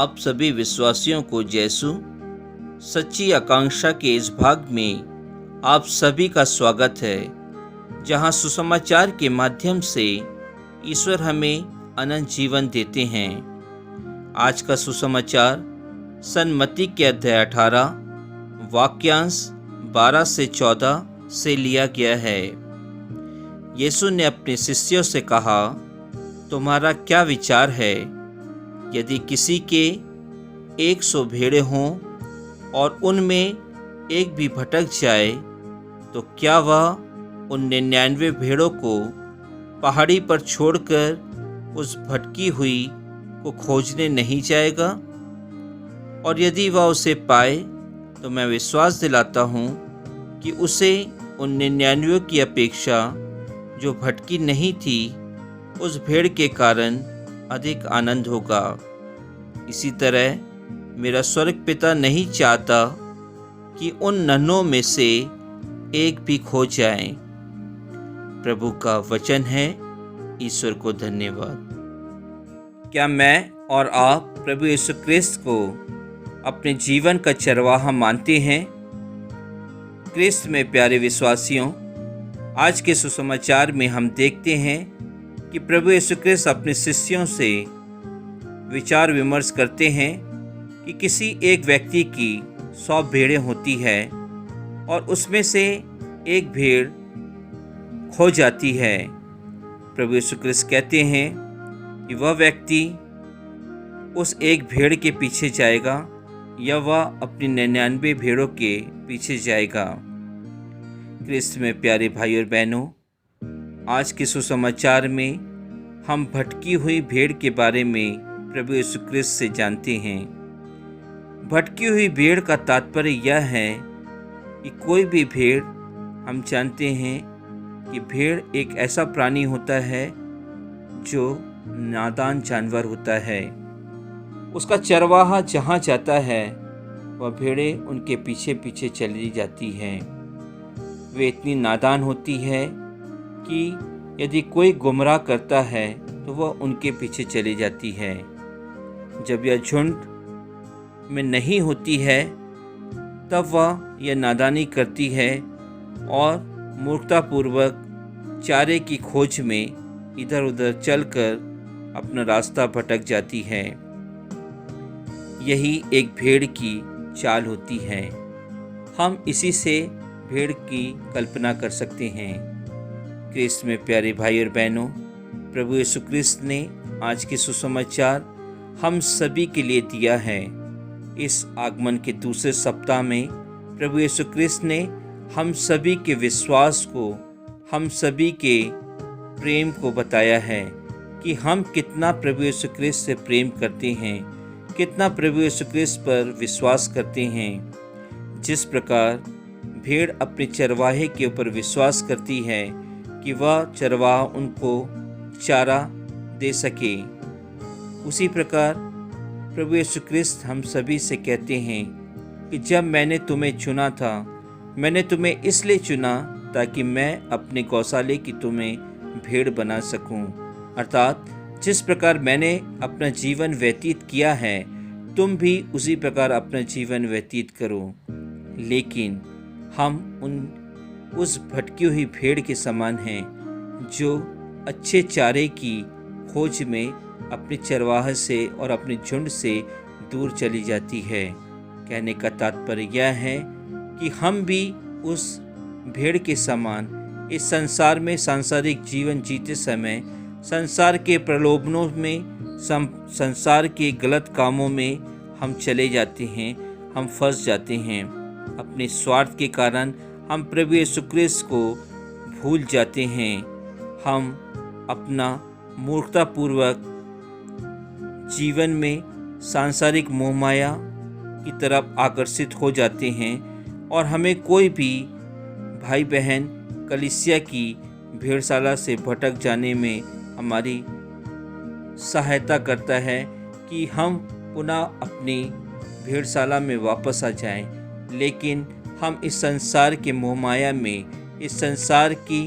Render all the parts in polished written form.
आप सभी विश्वासियों को यीशु सच्ची आकांक्षा के इस भाग में आप सभी का स्वागत है, जहां सुसमाचार के माध्यम से ईश्वर हमें अनंत जीवन देते हैं। आज का सुसमाचार सन्मति के अध्याय 18 वाक्यांश 12 से 14 से लिया गया है। यीशु ने अपने शिष्यों से कहा, तुम्हारा क्या विचार है? यदि किसी के 100 भेड़ें हों और उनमें एक भी भटक जाए, तो क्या वह उन 99 भेड़ों को पहाड़ी पर छोड़कर उस भटकी हुई को खोजने नहीं जाएगा? और यदि वह उसे पाए, तो मैं विश्वास दिलाता हूँ कि उसे उन 99 की अपेक्षा जो भटकी नहीं थी, उस भेड़ के कारण अधिक आनंद होगा। इसी तरह मेरा स्वर्ग पिता नहीं चाहता कि उन नन्हों में से एक भी खो जाए। प्रभु का वचन है। ईश्वर को धन्यवाद। क्या मैं और आप प्रभु यीशु क्रिस्त को अपने जीवन का चरवाहा मानते हैं? क्रिस्त में प्यारे विश्वासियों, आज के सुसमाचार में हम देखते हैं कि प्रभु यीशु क्रिस्त अपने शिष्यों से विचार विमर्श करते हैं कि किसी एक व्यक्ति की 100 भेड़ें होती है और उसमें से एक भेड़ खो जाती है। प्रभु यीशु क्रिस्त कहते हैं कि वह व्यक्ति उस एक भेड़ के पीछे जाएगा या वह अपनी 99 भेड़ों के पीछे जाएगा। क्रिस्त में प्यारे भाई और बहनों, आज के सुसमाचार में हम भटकी हुई भेड़ के बारे में प्रभु यीशु क्रिस्त से जानते हैं। भटकी हुई भेड़ का तात्पर्य यह है कि कोई भी भेड़, हम जानते हैं कि भेड़ एक ऐसा प्राणी होता है जो नादान जानवर होता है। उसका चरवाहा जहाँ जाता है, वह भेड़ें उनके पीछे पीछे चली जाती हैं। वे इतनी नादान होती है कि यदि कोई गुमराह करता है तो वह उनके पीछे चली जाती है। जब यह झुंड में नहीं होती है, तब वह यह नादानी करती है और मूर्खतापूर्वक चारे की खोज में इधर उधर चलकर अपना रास्ता भटक जाती है। यही एक भेड़ की चाल होती है। हम इसी से भेड़ की कल्पना कर सकते हैं। क्रिस्त में प्यारे भाई और बहनों, प्रभु यीशु क्रिस्त ने आज के सुसमाचार हम सभी के लिए दिया है। इस आगमन के दूसरे सप्ताह में प्रभु यीशु क्रिस्त ने हम सभी के विश्वास को, हम सभी के प्रेम को बताया है कि हम कितना प्रभु यीशु क्रिस्त से प्रेम करते हैं, कितना प्रभु यीशु क्रिस्त पर विश्वास करते हैं। जिस प्रकार भेड़ अपने चरवाहे के ऊपर विश्वास करती है कि वह चरवाहा उनको चारा दे सके, उसी प्रकार प्रभु यीशु क्रिस्त हम सभी से कहते हैं कि जब मैंने तुम्हें चुना था, मैंने तुम्हें इसलिए चुना ताकि मैं अपने गौशाले की तुम्हें भेड़ बना सकूं। अर्थात जिस प्रकार मैंने अपना जीवन व्यतीत किया है, तुम भी उसी प्रकार अपना जीवन व्यतीत करो। लेकिन हम उस भटकी हुई भेड़ के समान हैं जो अच्छे चारे की खोज में अपने चरवाहे से और अपने झुंड से दूर चली जाती है। कहने का तात्पर्य यह है कि हम भी उस भेड़ के समान इस संसार में सांसारिक जीवन जीते समय संसार के प्रलोभनों में, संसार के गलत कामों में हम चले जाते हैं, हम फंस जाते हैं। अपने स्वार्थ के कारण हम प्रभु यीशु क्रिस्त को भूल जाते हैं। हम अपना मूर्खतापूर्वक जीवन में सांसारिक मोहमाया की तरफ आकर्षित हो जाते हैं और हमें कोई भी भाई बहन कलीसिया की भेड़शाला से भटक जाने में हमारी सहायता करता है कि हम पुनः अपनी भेड़शाला में वापस आ जाएं। लेकिन हम इस संसार के मोहमाया में, इस संसार की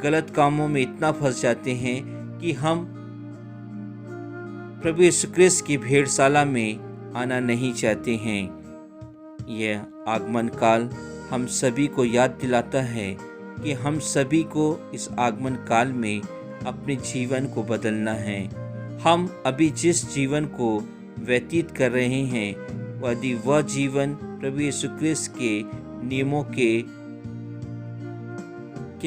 गलत कामों में इतना फंस जाते हैं कि हम प्रभु यीशु क्रिस्त की भेड़शाला में आना नहीं चाहते हैं। यह आगमन काल हम सभी को याद दिलाता है कि हम सभी को इस आगमन काल में अपने जीवन को बदलना है। हम अभी जिस जीवन को व्यतीत कर रहे हैं यदि वह जीवन प्रभु यीशु क्रिस्त के नियमों के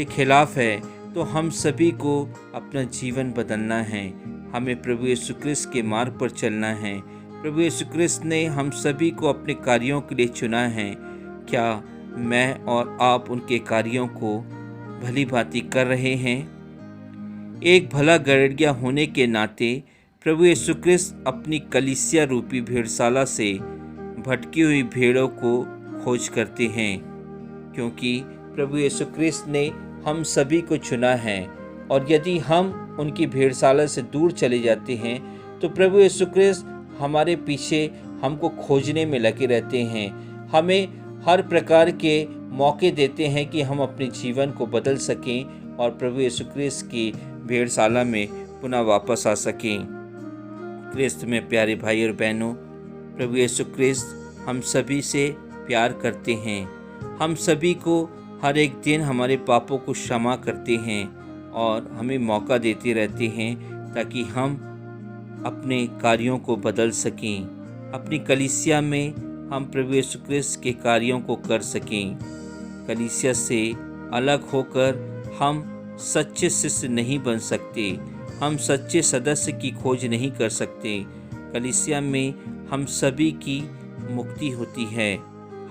खिलाफ है तो हम सभी को अपना जीवन बदलना है। हमें प्रभु यीशु क्रिस्त के मार्ग पर चलना है। प्रभु यीशु क्रिस्त ने हम सभी को अपने कार्यों के लिए चुना है। क्या मैं और आप उनके कार्यों को भली भांति कर रहे हैं? एक भला गड़ेड़िया होने के नाते प्रभु यीशु क्रिस्त अपनी कलीसिया रूपी भेड़शाला से भटकी हुई भेड़ों को खोज करते हैं, क्योंकि प्रभु यीशु क्रिस्त ने हम सभी को चुना है। और यदि हम उनकी भेड़शाला से दूर चले जाते हैं तो प्रभु यीशु क्रिस्त हमारे पीछे हमको खोजने में लगे रहते हैं। हमें हर प्रकार के मौके देते हैं कि हम अपने जीवन को बदल सकें और प्रभु यीशु क्रिस्त की भेड़शाला में पुनः वापस आ सकें। क्रिस्त में प्यारे भाई और बहनों, प्रभु यीशु क्रिस्त हम सभी से प्यार करते हैं। हम सभी को हर एक दिन हमारे पापों को क्षमा करते हैं और हमें मौका देते रहते हैं ताकि हम अपने कार्यों को बदल सकें। अपनी कलीसिया में हम प्रभु यीशु क्रिस्त के कार्यों को कर सकें। कलीसिया से अलग होकर हम सच्चे शिष्य नहीं बन सकते। हम सच्चे सदस्य की खोज नहीं कर सकते। कलीसिया में हम सभी की मुक्ति होती है।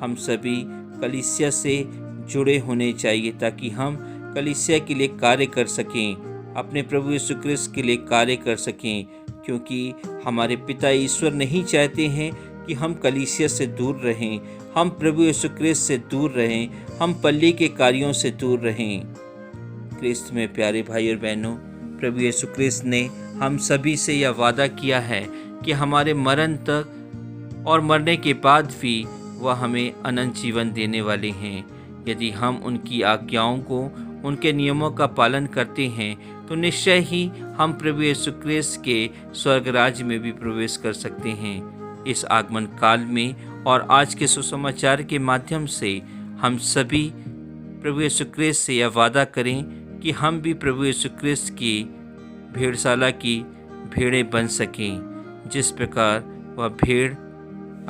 हम सभी कलीसिया से जुड़े होने चाहिए ताकि हम कलीसिया के लिए कार्य कर सकें, अपने प्रभु यीशु क्रिस्त के लिए कार्य कर सकें, क्योंकि हमारे पिता ईश्वर नहीं चाहते हैं कि हम कलीसिया से दूर रहें, हम प्रभु यीशु क्रिस्त से दूर रहें, हम पल्ली के कार्यों से दूर रहें। क्रिस्त में प्यारे भाई और बहनों, प्रभु यीशु क्रिस्त ने हम सभी से यह वादा किया है कि हमारे मरण तक और मरने के बाद भी वह हमें अनंत जीवन देने वाले हैं। यदि हम उनकी आज्ञाओं को, उनके नियमों का पालन करते हैं तो निश्चय ही हम प्रभु यीशु क्रिस्त के स्वर्ग राज्य में भी प्रवेश कर सकते हैं। इस आगमन काल में और आज के सुसमाचार के माध्यम से हम सभी प्रभु यीशु क्रिस्त से यह वादा करें कि हम भी प्रभु यीशु क्रिस्त की भेड़शाला की भेड़ें बन सकें। जिस प्रकार वह भेड़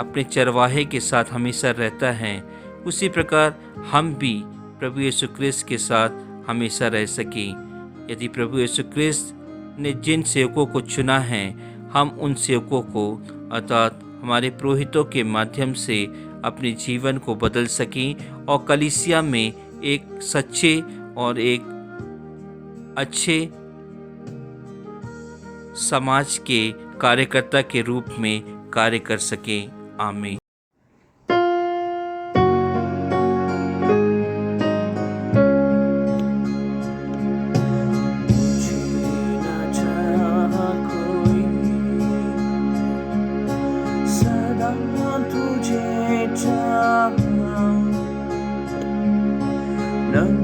अपने चरवाहे के साथ हमेशा रहता है, उसी प्रकार हम भी प्रभु यीशु क्रिस्त के साथ हमेशा रह सकें। यदि प्रभु यीशु क्रिस्त ने जिन सेवकों को चुना है, हम उन सेवकों को अर्थात हमारे पुरोहितों के माध्यम से अपने जीवन को बदल सकें और कलीसिया में एक सच्चे और एक अच्छे समाज के कार्यकर्ता के रूप में कार्य कर सकें। आमीन। No